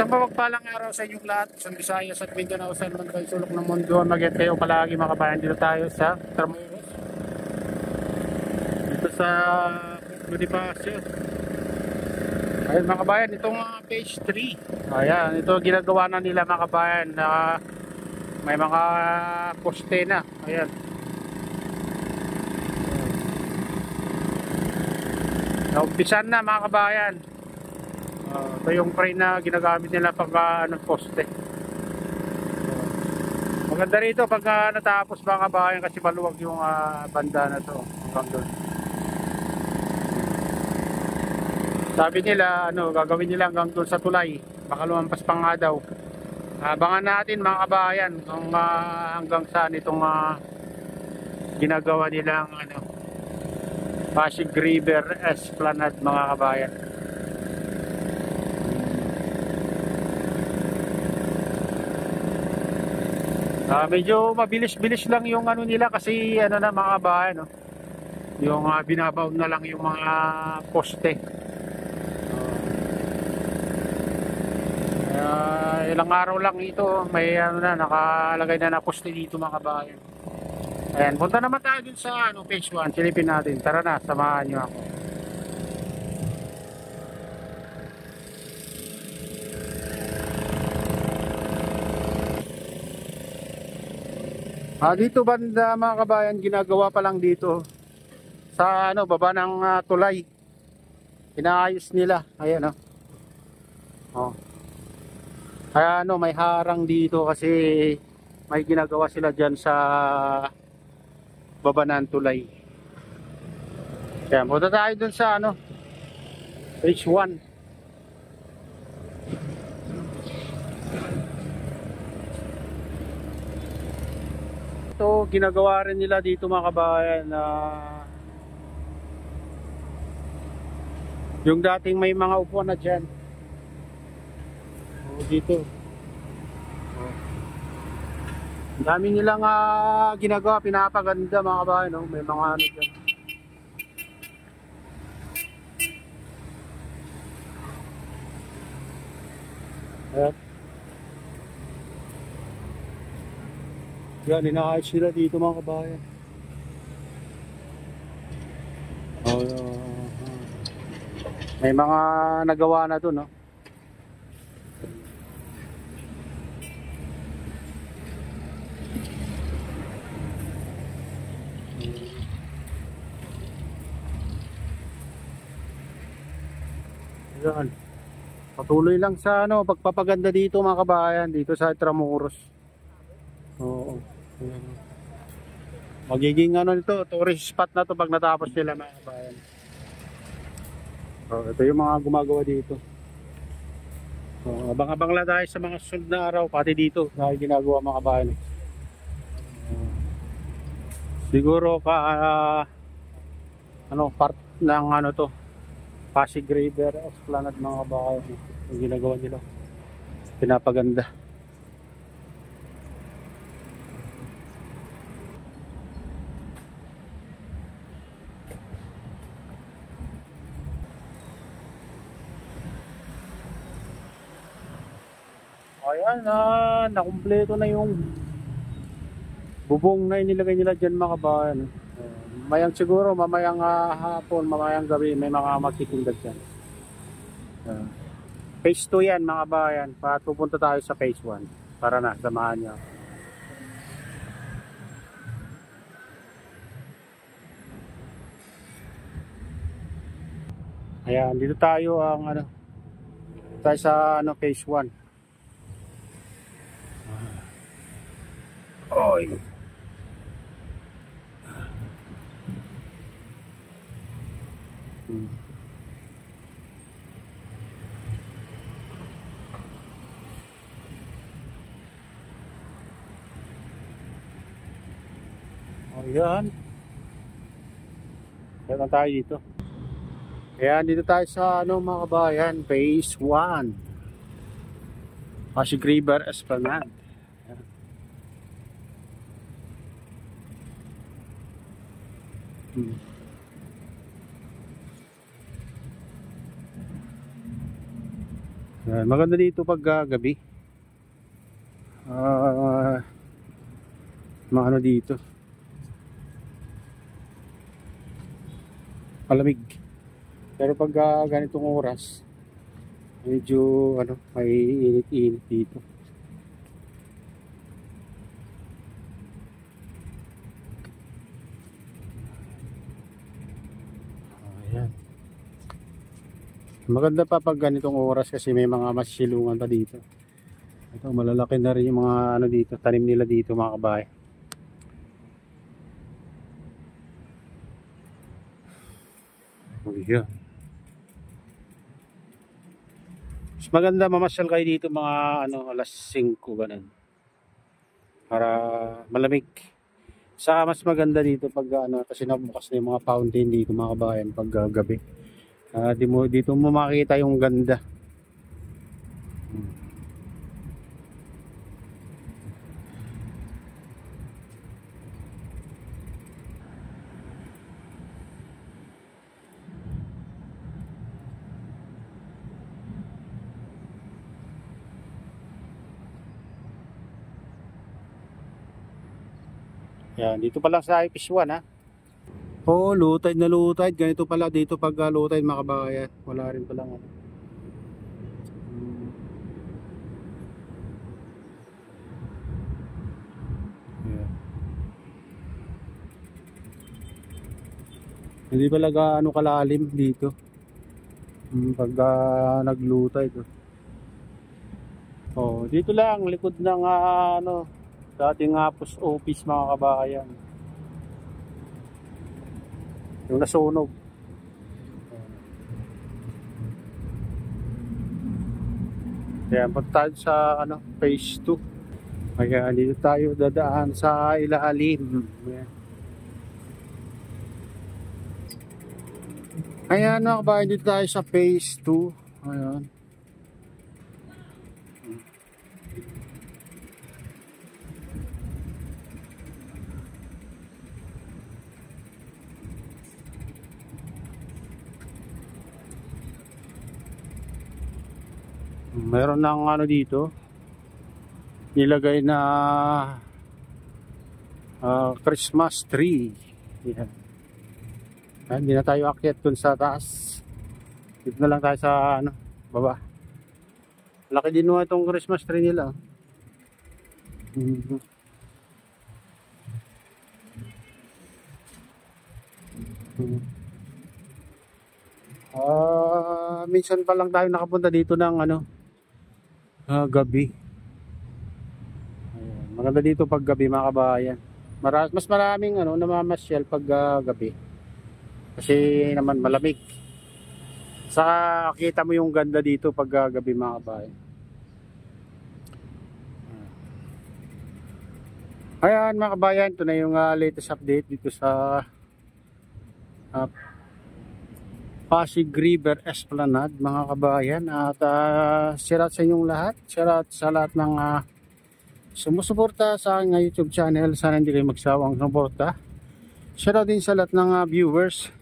Isang mapagpalang araw sa inyong lahat, isang Visayas at Mindanao sa naman kayo sulok ng mundo. Mag-get kayo palagi mga kabayan. Dito tayo sa Tramuros. Dito sa Bonifacio. Ayun mga kabayan, itong page 3. Ayan, ito ginagawa na nila mga kabayan na may mga poste na. Ayan. Naumpisan na mga kabayan. Ito yung crane na ginagamit nila pag poste. Maganda rito pag natapos mga kabayan kasi maluwag yung banda na to hanggang doon. Sabi nila gagawin nila hanggang doon sa tulay, baka lumampas pa nga daw. Abangan natin mga kabayan kung hanggang saan itong ginagawa nilang Pasig River Esplanade mga kabayan. Medyo mabilis-bilis lang yung nila kasi na mga kabayan, no? Yung binabaon na lang yung mga poste. Ilang araw lang ito may nakalagay na poste dito mga kabayan. Ayan, punta naman tayo dun sa page 1, silipin natin. Tara na, samahan nyo ako. Dito banda mga kabayan, ginagawa pa lang dito sa baba ng tulay. Inaayos nila. Ayan oh. Kaya may harang dito kasi may ginagawa sila diyan sa baba ng tulay. Kaya punta tayo dun sa page 1. Ito ginagawa rin nila dito mga kabayan na yung dating may mga upuan na dyan dito. Ang dami nilang ginagawa, pinapaganda mga kabayan, may mga dyan. Ayan. Yan, inaayos sila dito mga kabayan. May mga nagawa na dun, Yan. Patuloy lang sa pagpapaganda dito mga kabayan, dito sa Tramuros. Oo. Magiging nito, tourist spot na to pag natapos sila mga kabayan. Ito yung mga gumagawa dito. Abang-abang lang tayo sa mga susunod na araw, pati dito dahil ginagawa mga kabayan. Siguro part ng to Pasig River Esplanade mga kabayan yung ginagawa nila, pinapaganda. Ayan nakumpleto na yung bubong na inilagay nila dyan mga kabayan. Mamayang siguro, mamayang hapon, mamayang gabi may mga magtitindag dyan. Phase 2 yan mga kabayan. Pupunta tayo sa phase 1. Para na, samahan nyo. Ayan, dito tayo tayo sa phase 1. Oy. Ayan. Ayan tayo dito. Ayan, dito tayo sa mga kabayan, phase 1. Pasig River Esplanade. Yan, maganda dito pag gabi. Maano dito. Malamig. Pero pag ganitong oras, medyo ano, may init-init dito. Ayan. Maganda pa pag ganitong oras kasi may mga masilungan pa dito. Ito, malalaki na rin yung mga ano dito, tanim nila dito mga kabahay. Ayan. Mas maganda mamasyal kayo dito mga ano, alas 5 ganun. Para malamig. Saka mas maganda dito pag ano, kasi nabukas na yung mga fountain dito mga kabayan pag gabi. Dito mo makita yung ganda. Yan, dito pa lang sa IPS1 ha. Oh, low tide na low tide. Ganito pala dito pag low tide mga kabayan. Wala rin palang ano. Yan. Hindi pala gaano kalalim dito. Pag nag low tide. Oh, dito lang likod ng ano, dating post office mga kabayan. Yung nasunog. Kaya punta tayo sa ano, phase 2. Kaya dito tayo dadaan sa ilalim. Ayan mga kabayan, dito tayo sa phase 2. Ayan. Meron ng ano dito nilagay na Christmas tree. Yan. Hindi na tayo akyat dun sa taas. Dito na lang tayo sa ano, baba. Laki din mo itong Christmas tree nila. Minsan pa lang tayo nakapunta dito ng ano, gabi. Ayan. Maganda dito pag gabi mga kabayan. Mas maraming ano, namamasyal pag gabi. Kasi naman malamig. Saka kita mo yung ganda dito pag gabi mga kabayan. Ayan mga kabayan, ito na yung latest update dito sa Pasig River Esplanade mga kabayan. At shoutout sa inyong lahat. Shoutout sa lahat ng sumusuporta sa aking YouTube channel. Sana hindi kayo magsawang suporta. Shoutout din sa lahat ng viewers,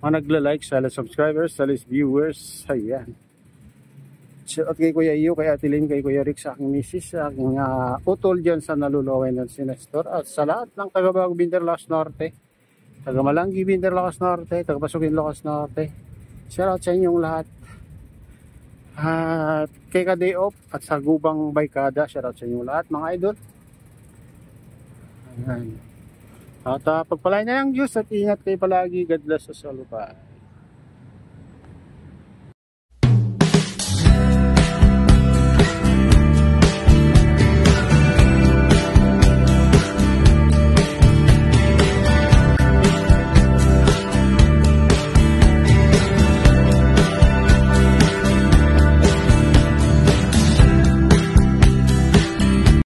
mga nagla-like, sa lahat subscribers, sa lahat viewers. Ayan. Shoutout kay Kuya Iyo, kay Ate Lynn, kay Kuya Rick, sa aking misis, sa aking utol dyan sa nalulaway ng Sinestor. At sa lahat ng taga-Bagong Binterlaos Norte, taga Malanggi, Binterlaos Norte, taga Pasukin, Ilocos Norte. Shoutout sa inyong lahat. At kay Kaday Op at sa Gubang Baykada, shoutout sa inyong lahat mga idol. Ayan. At pagpalain na ng Diyos at ingat kayo palagi. God bless us all.